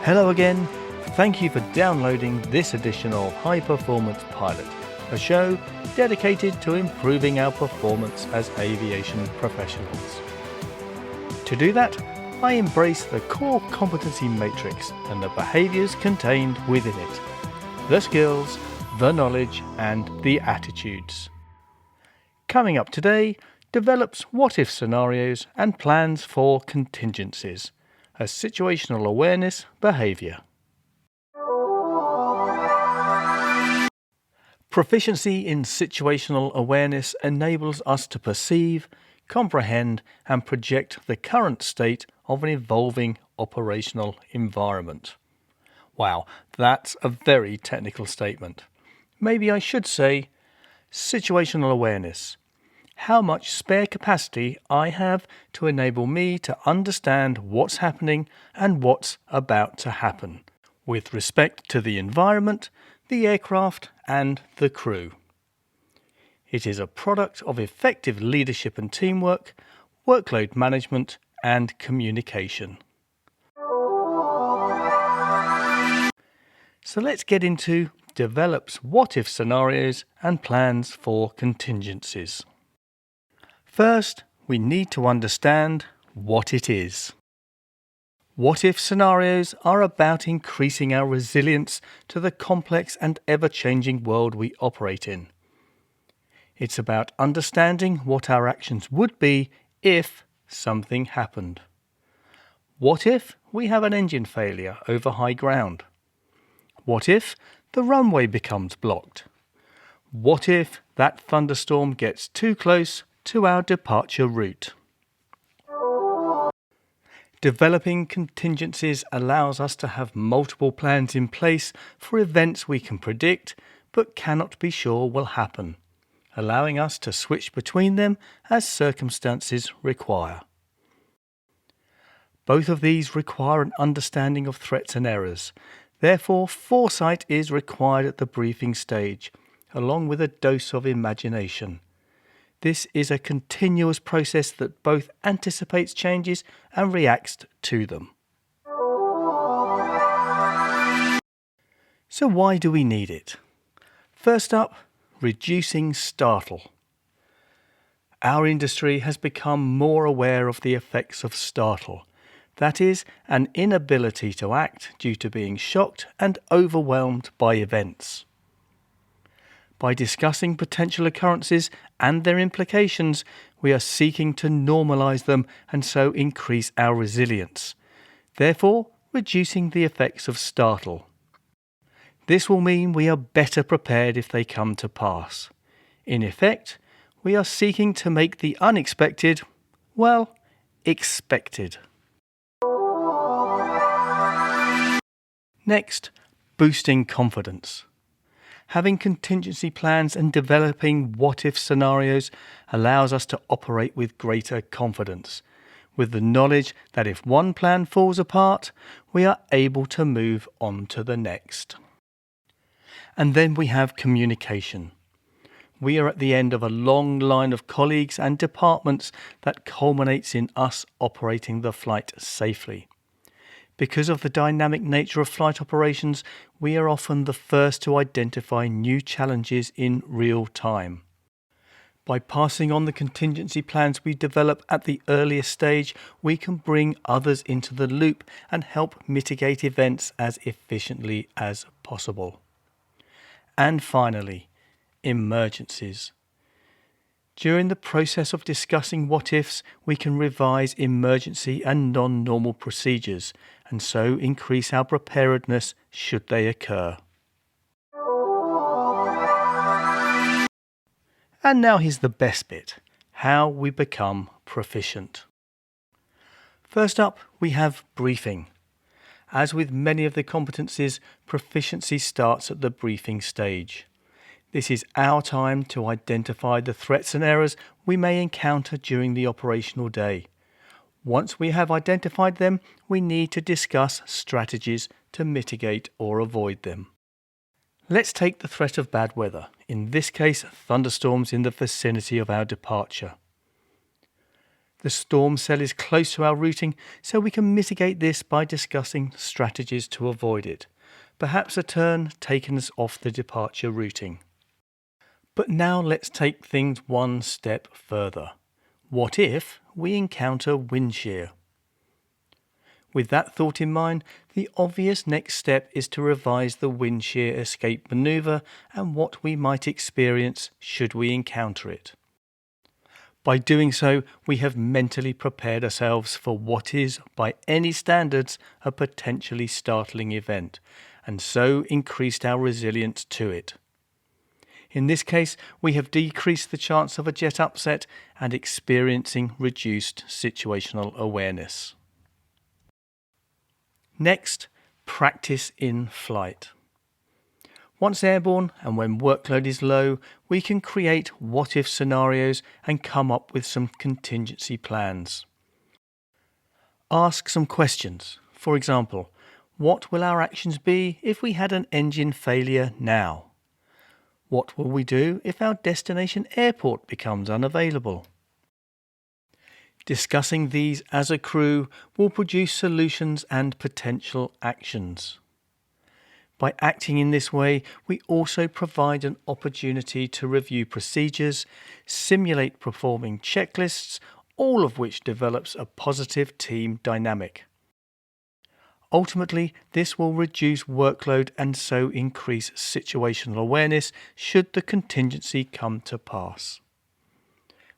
Hello again. Thank you for downloading this edition of High Performance Pilot, a show dedicated to improving our performance as aviation professionals. To do that, I embrace the core competency matrix and the behaviours contained within it, the skills, the knowledge and the attitudes. Coming up today, develops what-if scenarios and plans for contingencies, a situational awareness behaviour. Proficiency in situational awareness enables us to perceive, comprehend and project the current state of an evolving operational environment. Wow, that's a very technical statement. Maybe I should say situational awareness. How much spare capacity I have to enable me to understand what's happening and what's about to happen, with respect to the environment, the aircraft and the crew. It is a product of effective leadership and teamwork, workload management and communication. So let's get into develops what-if scenarios and plans for contingencies. First, we need to understand what it is. What-if scenarios are about increasing our resilience to the complex and ever-changing world we operate in. It's about understanding what our actions would be if something happened. What if we have an engine failure over high ground? What if the runway becomes blocked? What if that thunderstorm gets too close to our departure route? Developing contingencies allows us to have multiple plans in place for events we can predict but cannot be sure will happen, allowing us to switch between them as circumstances require. Both of these require an understanding of threats and errors. Therefore, foresight is required at the briefing stage, along with a dose of imagination. This is a continuous process that both anticipates changes and reacts to them. So why do we need it? First up, reducing startle. Our industry has become more aware of the effects of startle. That is, an inability to act due to being shocked and overwhelmed by events. By discussing potential occurrences and their implications, we are seeking to normalise them and so increase our resilience, therefore reducing the effects of startle. This will mean we are better prepared if they come to pass. In effect, we are seeking to make the unexpected, well, expected. Next, boosting confidence. Having contingency plans and developing what-if scenarios allows us to operate with greater confidence, with the knowledge that if one plan falls apart, we are able to move on to the next. And then we have communication. We are at the end of a long line of colleagues and departments that culminates in us operating the flight safely. Because of the dynamic nature of flight operations, we are often the first to identify new challenges in real time. By passing on the contingency plans we develop at the earliest stage, we can bring others into the loop and help mitigate events as efficiently as possible. And finally, emergencies. During the process of discussing what-ifs, we can revise emergency and non-normal procedures and so increase our preparedness should they occur. And now here's the best bit, how we become proficient. First up, we have briefing. As with many of the competencies, proficiency starts at the briefing stage. This is our time to identify the threats and errors we may encounter during the operational day. Once we have identified them, we need to discuss strategies to mitigate or avoid them. Let's take the threat of bad weather, in this case thunderstorms in the vicinity of our departure. The storm cell is close to our routing, so we can mitigate this by discussing strategies to avoid it, perhaps a turn taking us off the departure routing. But now let's take things one step further. What if we encounter wind shear? With that thought in mind, the obvious next step is to revise the wind shear escape maneuver and what we might experience should we encounter it. By doing so, we have mentally prepared ourselves for what is, by any standards, a potentially startling event, and so increased our resilience to it. In this case, we have decreased the chance of a jet upset and experiencing reduced situational awareness. Next, practice in flight. Once airborne and when workload is low, we can create what-if scenarios and come up with some contingency plans. Ask some questions. For example, what will our actions be if we had an engine failure now? What will we do if our destination airport becomes unavailable? Discussing these as a crew will produce solutions and potential actions. By acting in this way, we also provide an opportunity to review procedures, simulate performing checklists, all of which develops a positive team dynamic. Ultimately, this will reduce workload and so increase situational awareness should the contingency come to pass.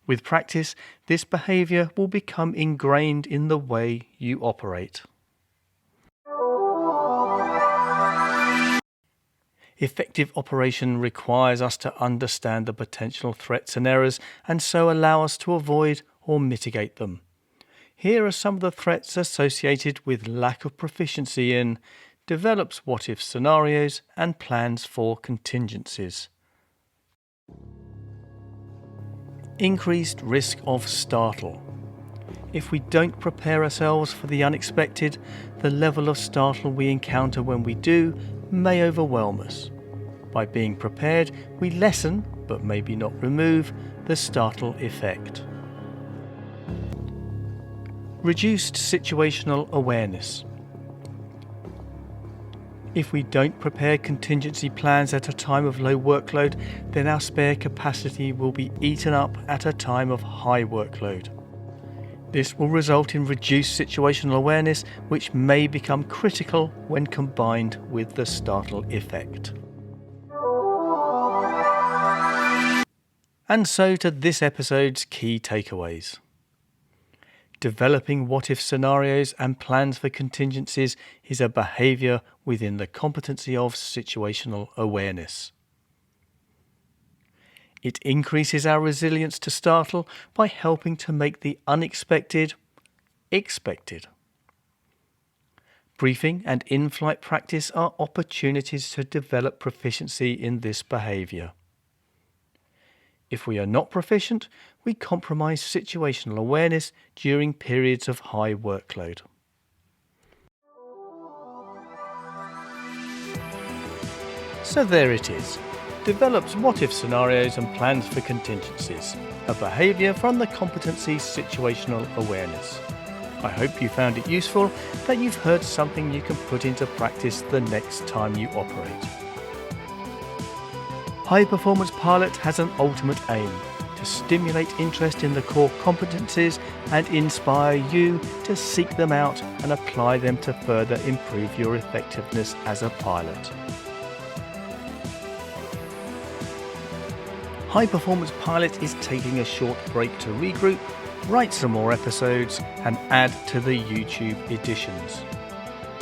With practice, this behaviour will become ingrained in the way you operate. Effective operation requires us to understand the potential threats and errors and so allow us to avoid or mitigate them. Here are some of the threats associated with lack of proficiency in, develops what-if scenarios and plans for contingencies. Increased risk of startle. If we don't prepare ourselves for the unexpected, the level of startle we encounter when we do may overwhelm us. By being prepared, we lessen, but maybe not remove, the startle effect. Reduced situational awareness. If we don't prepare contingency plans at a time of low workload, then our spare capacity will be eaten up at a time of high workload. This will result in reduced situational awareness, which may become critical when combined with the startle effect. And so to this episode's key takeaways. Developing what-if scenarios and plans for contingencies is a behaviour within the competency of situational awareness. It increases our resilience to startle by helping to make the unexpected expected. Briefing and in-flight practice are opportunities to develop proficiency in this behaviour. If we are not proficient, we compromise situational awareness during periods of high workload. So there it is. Develops what-if scenarios and plans for contingencies, a behaviour from the competency situational awareness. I hope you found it useful, that you've heard something you can put into practice the next time you operate. High Performance Pilot has an ultimate aim: to stimulate interest in the core competencies and inspire you to seek them out and apply them to further improve your effectiveness as a pilot. High Performance Pilot is taking a short break to regroup, write some more episodes and add to the YouTube editions.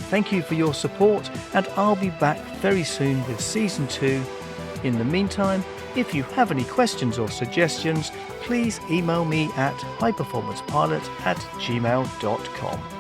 Thank you for your support, and I'll be back very soon with Season 2. In the meantime, if you have any questions or suggestions, please email me at highperformancepilot@gmail.com.